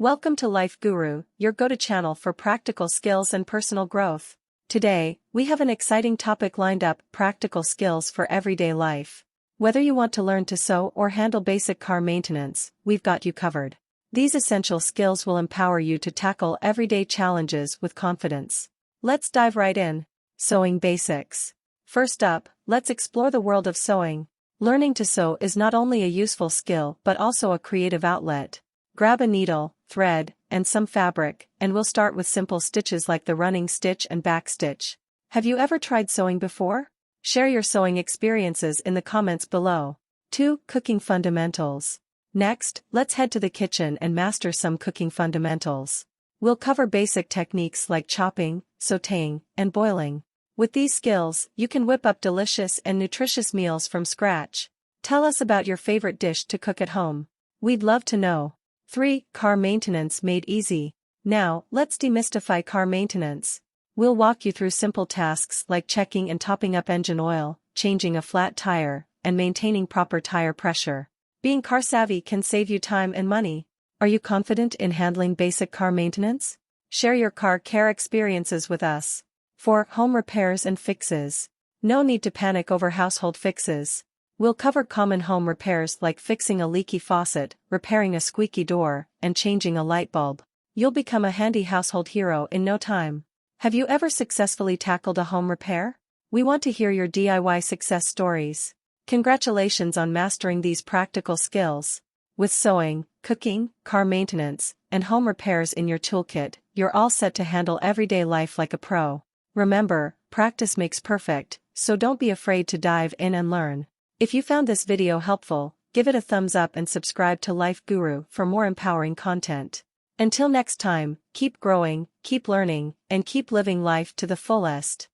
Welcome to Life Guru, your go-to channel for practical skills and personal growth. Today, we have an exciting topic lined up: practical skills for everyday life. Whether you want to learn to sew or handle basic car maintenance, we've got you covered. These essential skills will empower you to tackle everyday challenges with confidence. Let's dive right in. Sewing basics. First up, let's explore the world of sewing. Learning to sew is not only a useful skill but also a creative outlet. Grab a needle, thread, and some fabric, and we'll start with simple stitches like the running stitch and backstitch. Have you ever tried sewing before? Share your sewing experiences in the comments below. 2. Cooking fundamentals. Next, let's head to the kitchen and master some cooking fundamentals. We'll cover basic techniques like chopping, sautéing, and boiling. With these skills, you can whip up delicious and nutritious meals from scratch. Tell us about your favorite dish to cook at home. We'd love to know. 3. Car maintenance made easy. Now, let's demystify car maintenance. We'll walk you through simple tasks like checking and topping up engine oil, changing a flat tire, and maintaining proper tire pressure. Being car savvy can save you time and money. Are you confident in handling basic car maintenance? Share your car care experiences with us. 4. Home repairs and fixes. No need to panic over household fixes. We'll cover common home repairs like fixing a leaky faucet, repairing a squeaky door, and changing a light bulb. You'll become a handy household hero in no time. Have you ever successfully tackled a home repair? We want to hear your DIY success stories. Congratulations on mastering these practical skills. With sewing, cooking, car maintenance, and home repairs in your toolkit, you're all set to handle everyday life like a pro. Remember, practice makes perfect, so don't be afraid to dive in and learn. If you found this video helpful, give it a thumbs up and subscribe to Life Guru for more empowering content. Until next time, keep growing, keep learning, and keep living life to the fullest.